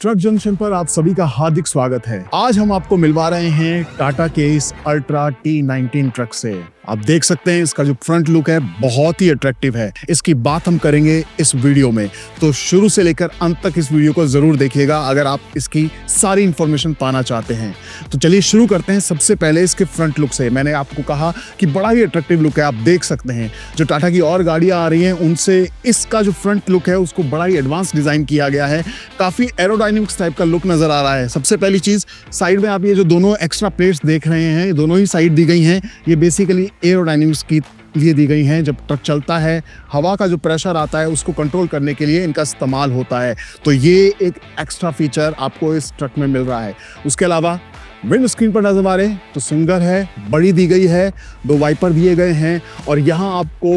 Truck junction पर आप सभी का हार्दिक स्वागत है। आज हम आपको मिलवा रहे हैं टाटा के इस अल्ट्रा T19 ट्रक से। आप देख सकते हैं इसका जो फ्रंट लुक है बहुत ही अट्रैक्टिव है। इसकी बात हम करेंगे इस वीडियो में, तो शुरू से लेकर अंत तक इस वीडियो को जरूर देखिएगा अगर आप इसकी सारी इंफॉर्मेशन पाना चाहते हैं। तो चलिए शुरू करते हैं सबसे पहले इसके फ्रंट लुक से। मैंने आपको कहा कि बड़ा ही अट्रैक्टिव लुक है। आप देख सकते हैं जो टाटा की और गाड़ियां आ रही हैं उनसे इसका जो फ्रंट लुक है उसको बड़ा ही एडवांस डिजाइन किया गया है। काफी एरोडायनेमिक्स टाइप का लुक नजर आ रहा है। सबसे पहली चीज, साइड में आप ये जो दोनों एक्स्ट्रा प्लेट्स देख रहे हैं, दोनों ही साइड दी गई हैं, ये बेसिकली एरोडायनेमिक्स की लिए दी गई हैं। जब ट्रक चलता है हवा का जो प्रेशर आता है उसको कंट्रोल करने के लिए इनका इस्तेमाल होता है। तो ये एक एक्स्ट्रा फीचर आपको इस ट्रक में मिल रहा है। उसके अलावा विंड स्क्रीन पर नजर आ रहे तो सिंगर है, बड़ी दी गई है, 2 वाइपर दिए गए हैं और यहाँ आपको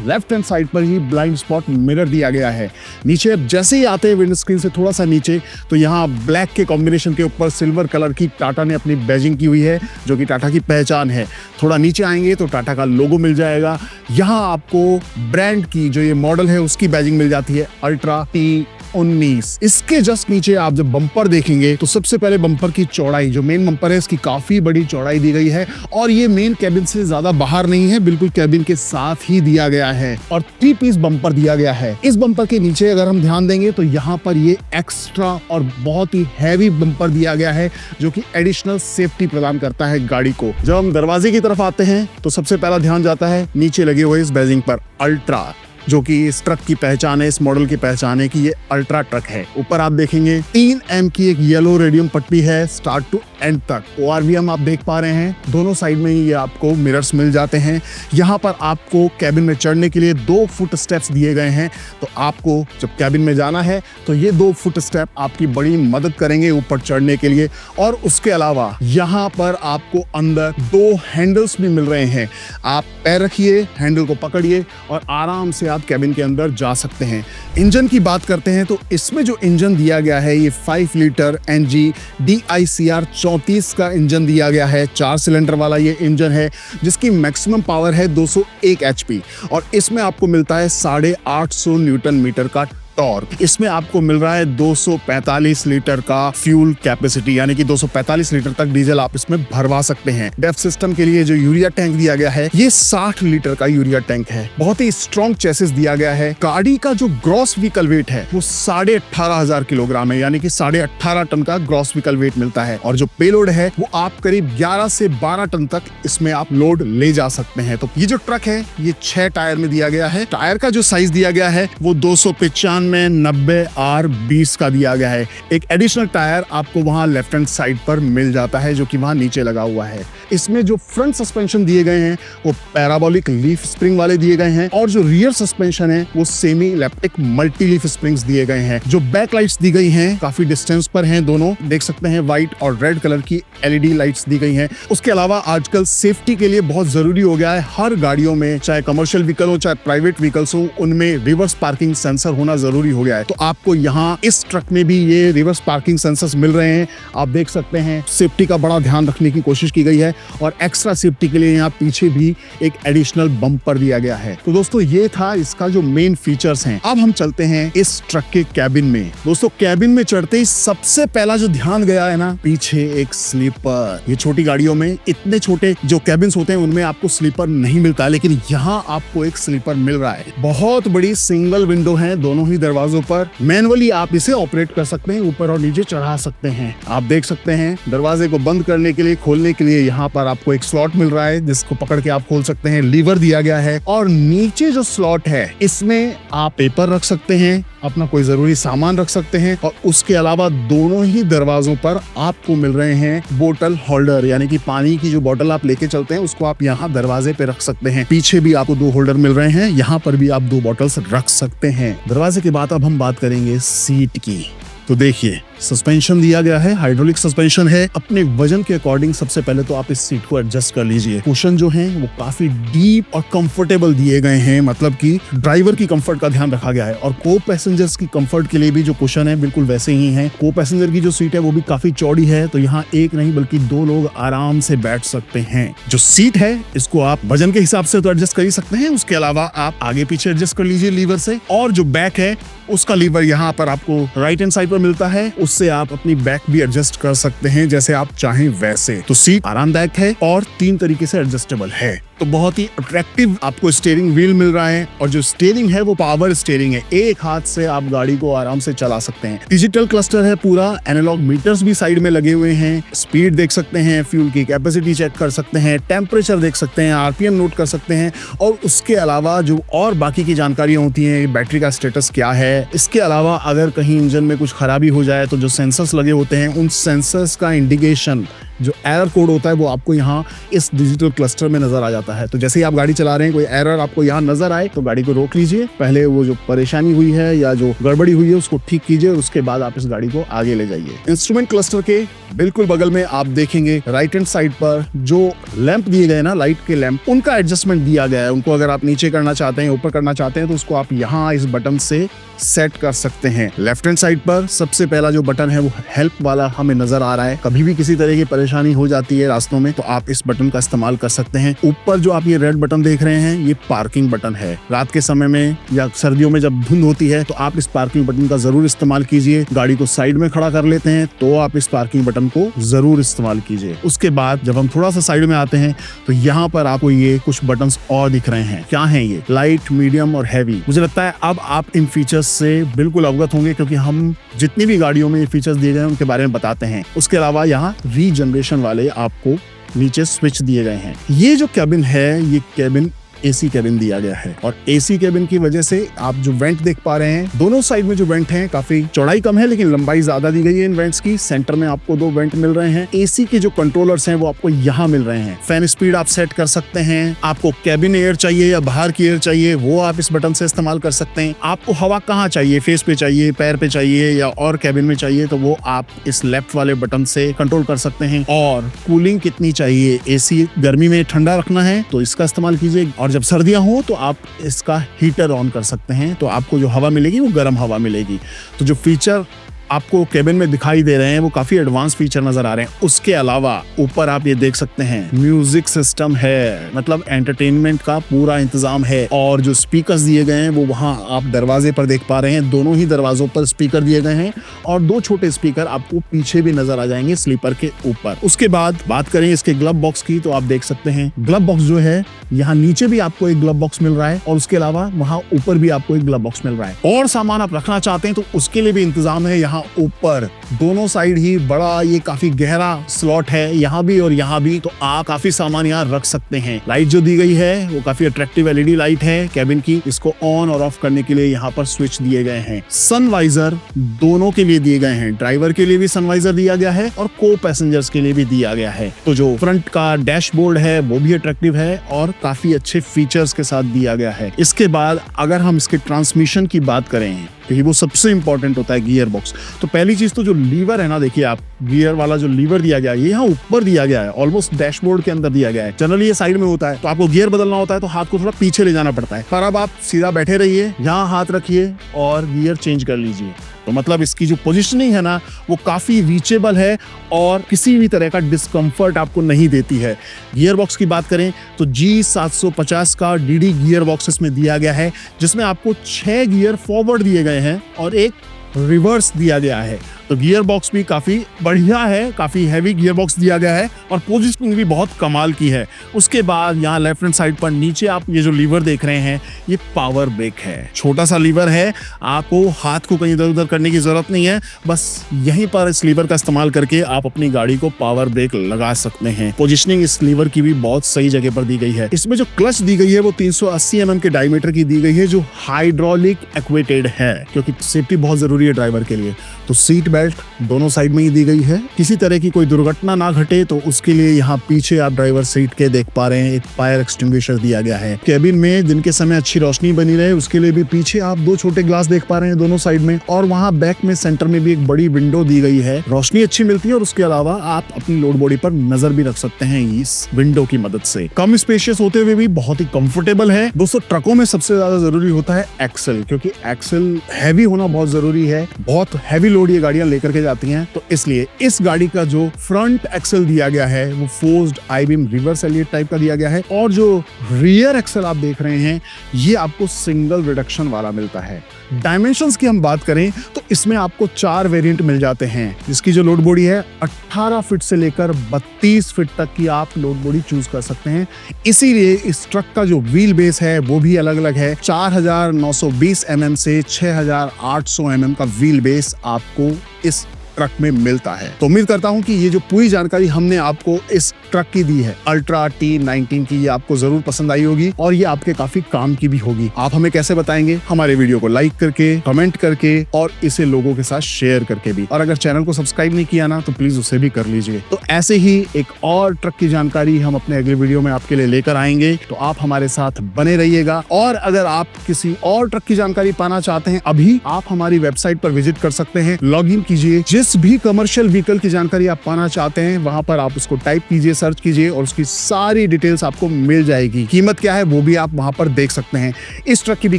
लेफ्ट हैंड साइड पर ही ब्लाइंड स्पॉट मिरर दिया गया है। नीचे अब जैसे ही आते हैं विंड स्क्रीन से थोड़ा सा नीचे तो यहाँ ब्लैक के कॉम्बिनेशन के ऊपर सिल्वर कलर की टाटा ने अपनी बैजिंग की हुई है जो कि टाटा की पहचान है। थोड़ा नीचे आएंगे तो टाटा का लोगो मिल जाएगा। यहाँ आपको ब्रांड की जो ये मॉडल है उसकी बैजिंग मिल जाती है, अल्ट्रा T19। इसके जस्ट नीचे आप जब बम्पर देखेंगे तो सबसे पहले बम्पर की चौड़ाई, जो मेन बम्पर है इसकी काफी बड़ी चौड़ाई दी गई है और ये मेन कैबिन से ज्यादा बाहर नहीं है, बिल्कुल कैबिन के साथ ही दिया गया है और 3 पीस बम्पर दिया गया है। इस बम्पर के नीचे अगर हम ध्यान देंगे तो यहाँ पर ये एक्स्ट्रा और बहुत ही हैवी बम्पर दिया गया है जो कि एडिशनल सेफ्टी प्रदान करता है गाड़ी को। जब हम दरवाजे की तरफ आते हैं तो सबसे पहला ध्यान जाता है नीचे लगे हुए इस बैजिंग पर, अल्ट्रा, जो कि इस ट्रक की पहचान है, इस मॉडल की पहचान है कि ये अल्ट्रा ट्रक है। ऊपर आप देखेंगे 3M की एक येलो रेडियम पट्टी है स्टार्ट टू एंड तक। ORVM आप देख पा रहे हैं, दोनों साइड में ही ये आपको मिरर्स मिल जाते हैं। यहाँ पर आपको कैबिन में चढ़ने के लिए 2 फुट स्टेप्स दिए गए हैं। तो आपको जब कैबिन में जाना है तो ये 2 फुट स्टेप आपकी बड़ी मदद करेंगे ऊपर चढ़ने के लिए। और उसके अलावा यहाँ पर आपको अंदर 2 हैंडल्स भी मिल रहे हैं। आप पैर रखिए, हैंडल को पकड़िए और आराम से कैबिन के अंदर जा सकते हैं। इंजन की बात करते हैं तो इसमें जो इंजन दिया गया है ये 5 लीटर NG DICR 34 का इंजन दिया गया है। 4 सिलेंडर वाला ये इंजन है जिसकी मैक्सिमम पावर है 201 HP और इसमें आपको मिलता है 850 न्यूटन मीटर का टॉर्क। इसमें आपको मिल रहा है 245 लीटर का फ्यूल कैपेसिटी, यानी कि 245 लीटर तक डीजल आप इसमें भरवा सकते हैं। डेफ सिस्टम के लिए जो यूरिया टैंक दिया गया है ये 60 लीटर का यूरिया टैंक है। बहुत ही स्ट्रॉन्ग चेसिस दिया गया है। गाड़ी का जो ग्रॉस व्हीकल वेट है वो 18,500 किलोग्राम है, यानी कि 18.5 टन का ग्रॉस व्हीकल वेट मिलता है और जो पेलोड है वो आप करीब 11 से 12 टन तक इसमें आप लोड ले जा सकते हैं। तो ये जो ट्रक है ये 6 टायर में दिया गया है। टायर का जो साइज दिया गया है वो 295 में 90R20 का दिया गया है। एक एडिशनल टायर आपको वहां लेफ्ट हैंड साइड पर मिल जाता है जो कि वहां नीचे लगा हुआ है। इसमें जो फ्रंट सस्पेंशन दिए गए हैं वो पैराबोलिक लीफ स्प्रिंग वाले दिए गए हैं और जो रियर सस्पेंशन है वो semi elliptic multi leaf springs दिए गए हैं। जो बैक लाइट्स दी गई हैं काफी डिस्टेंस पर हैं, दोनों देख सकते हैं, व्हाइट और रेड कलर की LED लाइट्स दी गई हैं। उसके अलावा आजकल सेफ्टी के लिए बहुत जरूरी हो गया है हर गाड़ियों में, चाहे कमर्शियल व्हीकल हो चाहे प्राइवेट व्हीकल्स हो, उनमें रिवर्स पार्किंग सेंसर होना जरूरी हो गया है। तो आपको यहाँ इस ट्रक में भी ये रिवर्स पार्किंग सेंसर्स मिल रहे हैं। आप देख सकते हैं सेफ्टी का बड़ा ध्यान रखने की कोशिश की गई है और एक्स्ट्रा सेफ्टी के लिए यहाँ पीछे भी एक एडिशनल बम्पर दिया गया है। तो दोस्तों ये था इसका जो मेन फीचर्स हैं। अब हम चलते हैं इस ट्रक के कैबिन में। दोस्तों कैबिन में चढ़ते ही सबसे पहला जो ध्यान गया है ना, पीछे एक स्लीपर। ये छोटी गाड़ियों में इतने छोटे जो कैबिन्स होते हैं उनमें आपको स्लीपर नहीं मिलता, लेकिन यहाँ आपको एक स्लीपर मिल रहा है। बहुत बड़ी सिंगल विंडो है दोनों ही दरवाजों पर। मैनुअली आप इसे ऑपरेट कर सकते हैं, ऊपर और नीचे चढ़ा सकते हैं। आप देख सकते हैं दरवाजे को बंद करने के लिए, खोलने के लिए यहाँ पर आपको एक स्लॉट मिल रहा है जिसको पकड़ के आप खोल सकते हैं। लीवर दिया गया है और नीचे जो स्लॉट है इसमें आप पेपर रख सकते हैं, अपना कोई जरूरी सामान रख सकते हैं और उसके अलावा दोनों ही दरवाजों पर आपको मिल रहे हैं बोतल होल्डर, यानी कि पानी की जो बोतल आप लेके चलते हैं उसको आप यहाँ दरवाजे पे रख सकते हैं। पीछे भी आपको 2 होल्डर मिल रहे हैं, यहाँ पर भी आप 2 बॉटल्स रख सकते हैं। दरवाजे के बाद अब हम बात करेंगे सीट की। तो देखिए सस्पेंशन दिया गया है, हाइड्रोलिक सस्पेंशन है। अपने वजन के अकॉर्डिंग सबसे पहले तो आप इस सीट को एडजस्ट कर लीजिए। कुशन जो है वो काफी डीप और कंफर्टेबल दिए गए हैं, मतलब कि ड्राइवर की कंफर्ट का ध्यान रखा गया है और को पैसेंजर्स की कंफर्ट के लिए भी जो कुशन है बिल्कुल वैसे ही है। को पैसेंजर की जो सीट है वो भी काफी चौड़ी है, तो यहाँ एक नहीं बल्कि 2 लोग आराम से बैठ सकते हैं। जो सीट है इसको आप वजन के हिसाब से तो एडजस्ट कर ही सकते हैं, उसके अलावा आप आगे पीछे एडजस्ट कर लीजिए लीवर से। और जो बैक है उसका लीवर यहाँ पर आपको राइट हैंड साइड पर मिलता है। उससे आप अपनी बैक भी एडजस्ट कर सकते हैं जैसे आप चाहें वैसे। तो सीट आरामदायक है और 3 तरीके से एडजस्टेबल है। तो बहुत ही अट्रैक्टिव आपको स्टीयरिंग व्हील मिल रहा है और जो स्टीयरिंग है वो पावर स्टीयरिंग है, एक हाथ से आप गाड़ी को आराम से चला सकते हैं। डिजिटल क्लस्टर है पूरा, एनालॉग मीटर्स भी साइड में लगे हुए हैं। स्पीड देख सकते हैं, फ्यूल की कैपेसिटी चेक कर सकते हैं, टेम्परेचर देख सकते हैं, आरपीएम नोट कर सकते हैं और उसके अलावा जो और बाकी की जानकारियां होती हैं, बैटरी का स्टेटस क्या है। इसके अलावा अगर कहीं इंजन में कुछ खराबी हो जाए तो जो सेंसर्स लगे होते हैं उन सेंसर्स का इंडिकेशन, जो एरर कोड होता है वो आपको यहाँ इस डिजिटल क्लस्टर में नजर आ जाता है। तो जैसे ही आप गाड़ी चला रहे हैं कोई एरर आपको यहाँ नजर आए तो गाड़ी को रोक लीजिए, पहले वो जो परेशानी हुई है या जो गड़बड़ी हुई है उसको ठीक कीजिए और उसके बाद आप इस गाड़ी को आगे ले जाइए। इंस्ट्रूमेंट क्लस्टर के बिल्कुल बगल में आप देखेंगे राइट हैंड साइड पर जो लैंप दिए गए ना, लाइट के लैंप, उनका एडजस्टमेंट दिया गया है। उनको अगर आप नीचे करना चाहते हैं, ऊपर करना चाहते हैं तो उसको आप यहाँ इस बटन से सेट कर सकते हैं। लेफ्ट हैंड साइड पर सबसे पहला जो बटन है वो हेल्प वाला हमें नजर आ रहा है। कभी भी किसी तरह की परेशानी हो जाती है रास्तों में तो आप इस बटन का इस्तेमाल कर सकते हैं। ऊपर जो आप ये रेड बटन देख रहे हैं ये पार्किंग बटन है। रात के समय में या सर्दियों में जब धुंध होती है तो आप इस पार्किंग बटन का जरूर इस्तेमाल कीजिए। गाड़ी को साइड में खड़ा कर लेते हैं तो आप इस पार्किंग बटन को जरूर इस्तेमाल कीजिए। उसके बाद जब हम थोड़ा सा साइड में आते हैं तो यहाँ पर आपको ये कुछ बटन्स और दिख रहे हैं। क्या है ये? लाइट, मीडियम और हैवी। मुझे लगता है अब आप इन फीचर्स से बिल्कुल अवगत होंगे क्योंकि हम जितनी भी गाड़ियों में ये फीचर्स दिए गए हैं उनके बारे में बताते हैं। उसके अलावा यहाँ रीजनरेशन वाले आपको नीचे स्विच दिए गए हैं। ये जो कैबिन है ये कैबिन एसी कैबिन दिया गया है और एसी कैबिन की वजह से आप जो वेंट देख पा रहे हैं, दोनों साइड में जो वेंट हैं काफी चौड़ाई कम है लेकिन लंबाई ज्यादा दी गई है इन वेंट्स की। सेंटर में आपको 2 वेंट मिल रहे हैं। एसी के जो कंट्रोलर्स हैं वो आपको यहाँ मिल रहे हैं। फैन स्पीड आप सेट कर सकते हैं। आपको कैबिन एयर चाहिए या बाहर की एयर चाहिए वो आप इस बटन से इस्तेमाल कर सकते हैं। आपको हवा कहाँ चाहिए, फेस पे चाहिए, पैर पे चाहिए या और कैबिन में चाहिए तो वो आप इस लेफ्ट वाले बटन से कंट्रोल कर सकते हैं। और कूलिंग कितनी चाहिए, एसी गर्मी में ठंडा रखना है तो इसका इस्तेमाल कीजिए और जब सर्दियां हो तो आप इसका हीटर ऑन कर सकते हैं तो आपको जो हवा मिलेगी वो गर्म हवा मिलेगी। तो जो फीचर आपको केबिन में दिखाई दे रहे हैं वो काफी एडवांस फीचर नजर आ रहे हैं। उसके अलावा ऊपर आप ये देख सकते हैं म्यूजिक सिस्टम है, मतलब एंटरटेनमेंट का पूरा इंतजाम है। और जो स्पीकर्स दिए गए हैं वो वहां आप दरवाजे पर देख पा रहे हैं। दोनों ही दरवाजों पर स्पीकर दिए गए हैं और 2 छोटे स्पीकर आपको पीछे भी नजर आ जाएंगे स्लीपर के ऊपर। उसके बाद बात करें इसके ग्लव बॉक्स की तो आप देख सकते हैं ग्लव बॉक्स जो है यहाँ नीचे भी आपको एक ग्लव बॉक्स मिल रहा है और उसके अलावा वहां ऊपर भी आपको एक ग्लव बॉक्स मिल रहा है। और सामान आप रखना चाहते हैं तो उसके लिए भी इंतजाम है। यहाँ ऊपर दोनों साइड ही बड़ा ये काफी गहरा स्लॉट है, यहाँ भी और यहाँ भी, तो आप काफी सामान यहाँ रख सकते हैं। लाइट जो दी गई है वो काफी अट्रैक्टिव एलईडी लाइट है कैबिन की। इसको ऑन और ऑफ करने के लिए यहाँ पर स्विच दिए गए हैं। सनवाइजर दोनों के लिए दिए गए हैं, ड्राइवर के लिए भी सनवाइजर दिया गया है और को पैसेंजर्स के लिए भी दिया गया है। तो जो फ्रंट का डैशबोर्ड है वो भी अट्रैक्टिव है और काफी अच्छे फीचर्स के साथ दिया गया है। इसके बाद अगर हम इसके ट्रांसमिशन की बात करें क्योंकि वो सबसे इंपॉर्टेंट होता है गियर बॉक्स, तो पहली चीज तो जो लीवर है ना, देखिए आप गियर वाला जो लीवर दिया गया है ये यहाँ ऊपर दिया गया है, ऑलमोस्ट डैशबोर्ड के अंदर दिया गया है। जनरली ये साइड में होता है तो आपको गियर बदलना होता है तो हाथ को थोड़ा पीछे ले जाना पड़ता है, पर अब आप सीधा बैठे रहिए, यहाँ हाथ रखिए और गियर चेंज कर लीजिए। तो मतलब इसकी जो पोजीशनिंग है ना वो काफी रीचेबल है और किसी भी तरह का डिस्कम्फर्ट आपको नहीं देती है। गियर बॉक्स की बात करें तो G750 का DD गियर बॉक्स इसमें दिया गया है जिसमें आपको 6 गियर फॉरवर्ड दिए गए हैं और एक रिवर्स दिया गया है। तो गियर बॉक्स भी काफी बढ़िया है, काफी हैवी गियर बॉक्स दिया गया है और पोजीशनिंग भी बहुत कमाल की है। उसके बाद यहाँ लेफ्ट हैंड साइड पर नीचे आप ये जो लीवर देख रहे हैं ये पावर ब्रेक है। छोटा सा लीवर है, आपको हाथ को कहीं इधर उधर करने की जरूरत नहीं है, बस यहीं पर इस लीवर का इस्तेमाल करके आप अपनी गाड़ी को पावर ब्रेक लगा सकते हैं। पोजीशनिंग इस लीवर की भी बहुत सही जगह पर दी गई है। इसमें जो क्लच दी गई है वो 380 mm के डायमीटर की दी गई है जो हाइड्रोलिक एक्वेटेड है क्योंकि सेफ्टी बहुत जरूरी है ड्राइवर के लिए। तो सीट बेल्ट दोनों साइड में ही दी गई है, किसी तरह की कोई दुर्घटना ना घटे तो उसके लिए यहाँ पीछे आप ड्राइवर सीट के देख पा रहे हैं एक फायर एक्सटिंग्विशर दिया गया है। कैबिन में दिन के समय अच्छी रोशनी बनी रहे उसके लिए भी पीछे आप 2 छोटे ग्लास देख पा रहे हैं दोनों साइड में, और वहाँ बैक में सेंटर में भी एक बड़ी विंडो दी गई है। रोशनी अच्छी मिलती है और उसके अलावा आप अपनी लोड बॉडी पर नजर भी रख सकते हैं इस विंडो की मदद से। कम स्पेशियस होते हुए भी बहुत ही कंफर्टेबल है। दोस्तों ट्रकों में सबसे ज्यादा जरूरी होता है एक्सेल, क्योंकि एक्सेल हैवी होना बहुत जरूरी है। बहुत हैवी लोड ये गाड़ियां लेकर के जाती हैं, तो इसलिए इस गाड़ी का जो फ्रंट एक्सेल दिया गया है वो फोर्स्ड आई बीम रिवर्स एलिएट टाइप का दिया गया है और जो रियर एक्सेल आप देख रहे हैं ये आपको सिंगल रिडक्शन वाला मिलता है। डायमेंशंस की हम बात करें तो इसमें आपको 4 वेरिएंट मिल जाते हैं, जिसकी जो लोड बॉडी है 18 फीट से लेकर 32 फीट तक की आप लोड बॉडी चूज कर सकते हैं। इसीलिए इस ट्रक का जो व्हील बेस है वो भी अलग अलग है। 4920 mm से 6800 mm का व्हील बेस आपको इस ट्रक में मिलता है। तो उम्मीद करता हूं कि ये जो पूरी जानकारी हमने आपको इस ट्रक की दी है अल्ट्रा T19 की, ये आपको जरूर पसंद आई होगी और ये आपके काफी काम की भी होगी। आप हमें कैसे बताएंगे? हमारे वीडियो को लाइक करके, कमेंट करके और इसे लोगों के साथ शेयर करके भी। और अगर चैनल को सब्सक्राइब नहीं किया ना तो प्लीज उसे भी कर लीजिए। तो ऐसे ही एक और ट्रक की जानकारी हम अपने अगले वीडियो में आपके लिए लेकर आएंगे, तो आप हमारे साथ बने रहिएगा। और अगर आप किसी और ट्रक की जानकारी पाना चाहते हैं, अभी आप हमारी वेबसाइट पर विजिट कर सकते हैं, लॉग इन कीजिए। जिस भी कमर्शियल व्हीकल की जानकारी आप पाना चाहते हैं वहां पर आप उसको टाइप कीजिए, सर्च कीजिए और उसकी सारी डिटेल्स आपको मिल जाएगी। कीमत क्या है वो भी आप वहां पर देख सकते हैं। इस ट्रक की भी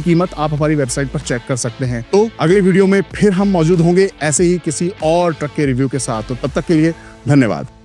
कीमत आप हमारी वेबसाइट पर चेक कर सकते हैं। तो अगले वीडियो में फिर हम मौजूद होंगे ऐसे ही किसी और ट्रक के रिव्यू के साथ। तो तब तक के लिए धन्यवाद।